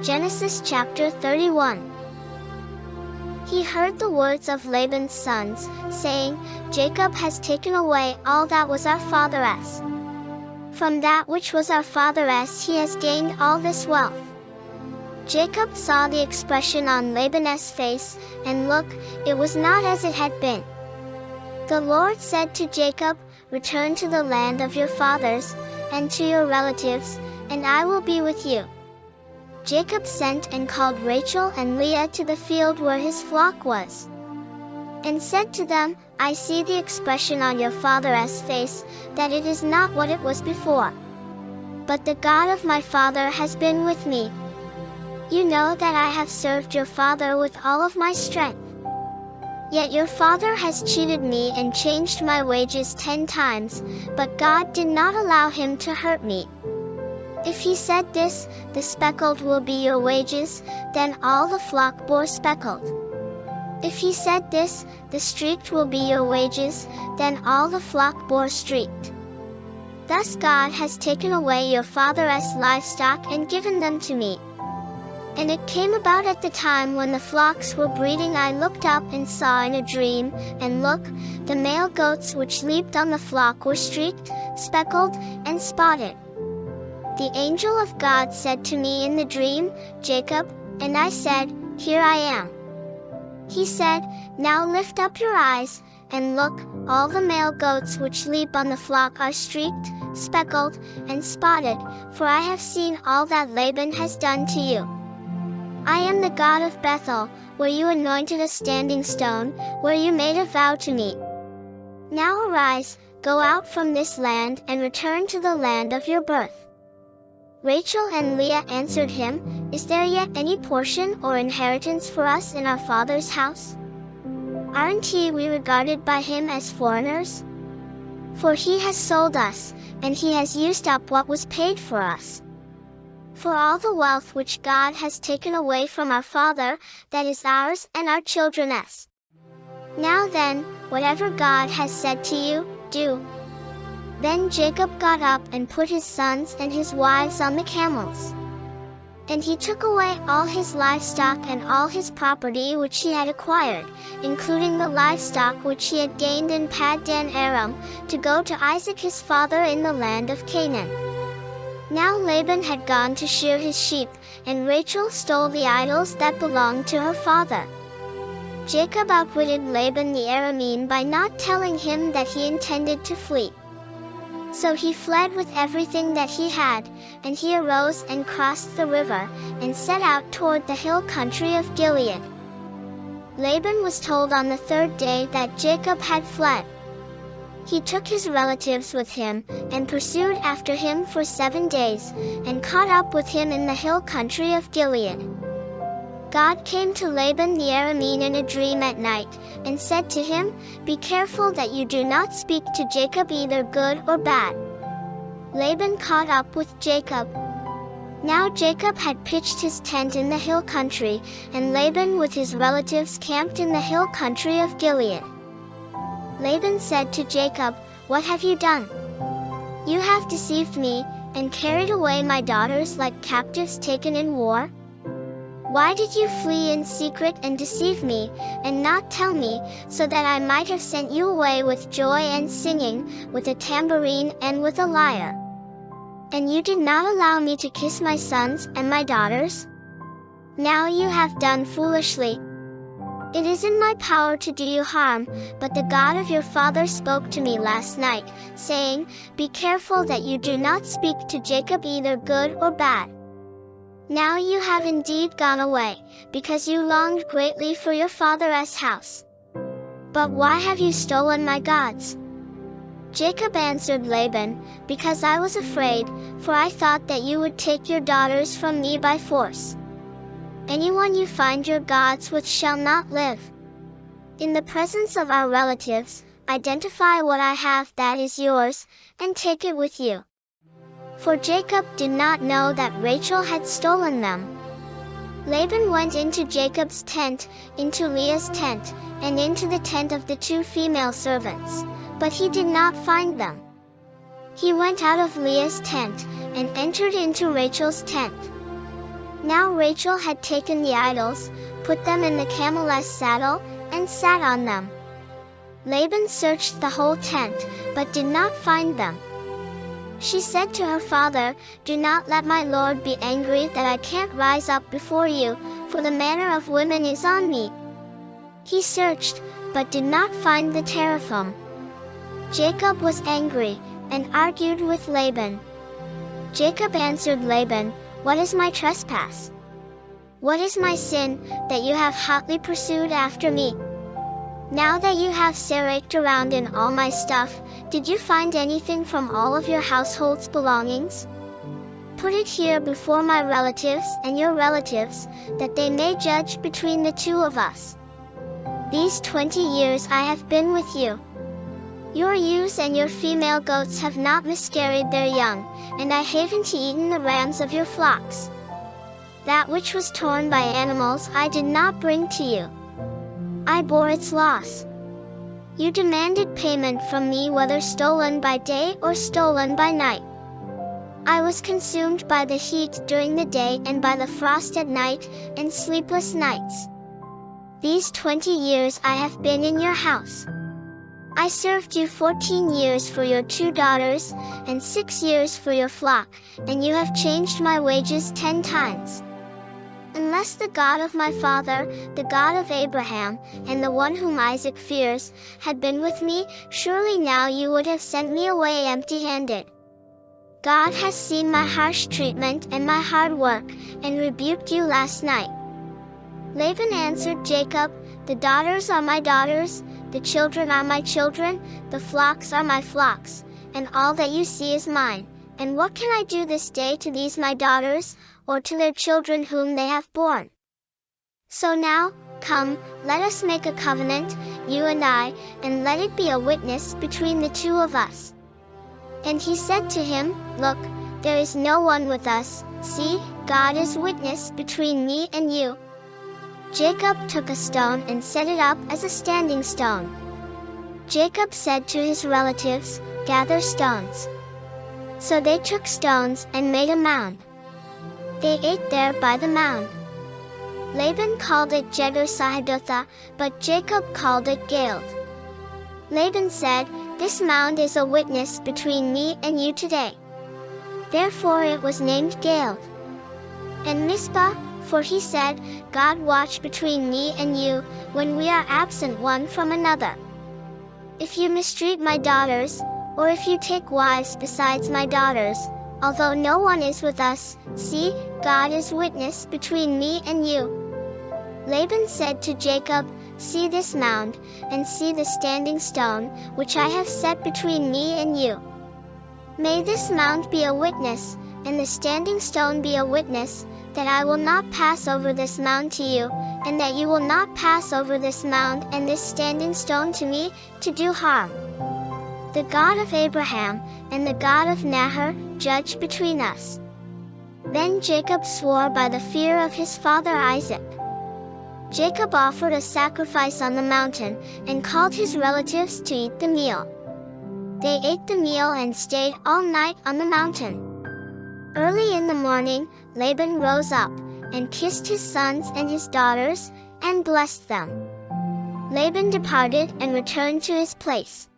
Genesis chapter 31. He heard the words of Laban's sons, saying, Jacob has taken away all that was our father's. From that which was our father's he has gained all this wealth. Jacob saw the expression on Laban's face, and look, it was not as it had been. The Lord said to Jacob, Return to the land of your fathers, and to your relatives, and I will be with you. Jacob sent and called Rachel and Leah to the field where his flock was, and said to them, I see the expression on your father's face, that it is not what it was before. But the God of my father has been with me. You know that I have served your father with all of my strength. Yet your father has cheated me and changed my wages 10 times, but God did not allow him to hurt me. If he said this, the speckled will be your wages, then all the flock bore speckled. If he said this, the streaked will be your wages, then all the flock bore streaked. Thus God has taken away your father's livestock and given them to me. And it came about at the time when the flocks were breeding, I looked up and saw in a dream, and look, the male goats which leaped on the flock were streaked, speckled, and spotted. The angel of God said to me in the dream, Jacob, and I said, Here I am. He said, Now lift up your eyes, and look, all the male goats which leap on the flock are streaked, speckled, and spotted, for I have seen all that Laban has done to you. I am the God of Bethel, where you anointed a standing stone, where you made a vow to me. Now arise, go out from this land and return to the land of your birth. Rachel and Leah answered him, Is there yet any portion or inheritance for us in our father's house? Aren't we regarded by him as foreigners? For he has sold us, and he has used up what was paid for us. For all the wealth which God has taken away from our father, that is ours and our children's. Now then, whatever God has said to you, do. Then Jacob got up and put his sons and his wives on the camels. And he took away all his livestock and all his property which he had acquired, including the livestock which he had gained in Paddan Aram, to go to Isaac his father in the land of Canaan. Now Laban had gone to shear his sheep, and Rachel stole the idols that belonged to her father. Jacob outwitted Laban the Aramean by not telling him that he intended to flee. So he fled with everything that he had, and he arose and crossed the river, and set out toward the hill country of Gilead. Laban was told on the 3rd day that Jacob had fled. He took his relatives with him, and pursued after him for 7 days, and caught up with him in the hill country of Gilead. God came to Laban the Aramean in a dream at night, and said to him, Be careful that you do not speak to Jacob either good or bad. Laban caught up with Jacob. Now Jacob had pitched his tent in the hill country, and Laban with his relatives camped in the hill country of Gilead. Laban said to Jacob, What have you done? You have deceived me, and carried away my daughters like captives taken in war? Why did you flee in secret and deceive me, and not tell me, so that I might have sent you away with joy and singing, with a tambourine and with a lyre? And you did not allow me to kiss my sons and my daughters? Now you have done foolishly. It is in my power to do you harm, but the God of your father spoke to me last night, saying, Be careful that you do not speak to Jacob either good or bad. Now you have indeed gone away, because you longed greatly for your father's house. But why have you stolen my gods? Jacob answered Laban, Because I was afraid, for I thought that you would take your daughters from me by force. Anyone you find your gods with shall not live. In the presence of our relatives, identify what I have that is yours, and take it with you. For Jacob did not know that Rachel had stolen them. Laban went into Jacob's tent, into Leah's tent, and into the tent of the 2 female servants, but he did not find them. He went out of Leah's tent, and entered into Rachel's tent. Now Rachel had taken the idols, put them in the camel's saddle, and sat on them. Laban searched the whole tent, but did not find them. She said to her father, "Do not let my lord be angry that I can't rise up before you, for the manner of women is on me." He searched, but did not find the teraphim. Jacob was angry, and argued with Laban. Jacob answered Laban, "What is my trespass? What is my sin, that you have hotly pursued after me? Now that you have searched around in all my stuff, did you find anything from all of your household's belongings? Put it here before my relatives and your relatives, that they may judge between the two of us. These 20 years I have been with you. Your ewes and your female goats have not miscarried their young, and I haven't eaten the rams of your flocks. That which was torn by animals I did not bring to you. I bore its loss. You demanded payment from me, whether stolen by day or stolen by night. I was consumed by the heat during the day and by the frost at night, and sleepless nights. These 20 years I have been in your house. I served you 14 years for your 2 daughters, and 6 years for your flock, and you have changed my wages 10 times. Unless the God of my father, the God of Abraham, and the one whom Isaac fears, had been with me, surely now you would have sent me away empty-handed. God has seen my harsh treatment and my hard work, and rebuked you last night." Laban answered Jacob, "The daughters are my daughters, the children are my children, the flocks are my flocks, and all that you see is mine. And what can I do this day to these my daughters, or to their children whom they have borne? So now, come, let us make a covenant, you and I, and let it be a witness between the two of us." And he said to him, "Look, there is no one with us, see, God is witness between me and you." Jacob took a stone and set it up as a standing stone. Jacob said to his relatives, "Gather stones." So they took stones and made a mound. They ate there by the mound. Laban called it Jegar-sahadutha, but Jacob called it Galeed. Laban said, "This mound is a witness between me and you today." Therefore it was named Galeed. And Mizpah, for he said, "God watch between me and you, when we are absent one from another. If you mistreat my daughters, or if you take wives besides my daughters, although no one is with us, see, God is witness between me and you." Laban said to Jacob, "See this mound, and see the standing stone, which I have set between me and you. May this mound be a witness, and the standing stone be a witness, that I will not pass over this mound to you, and that you will not pass over this mound and this standing stone to me, to do harm. The God of Abraham, and the God of Nahor, judge between us." Then Jacob swore by the fear of his father Isaac. Jacob offered a sacrifice on the mountain, and called his relatives to eat the meal. They ate the meal and stayed all night on the mountain. Early in the morning, Laban rose up, and kissed his sons and his daughters, and blessed them. Laban departed and returned to his place.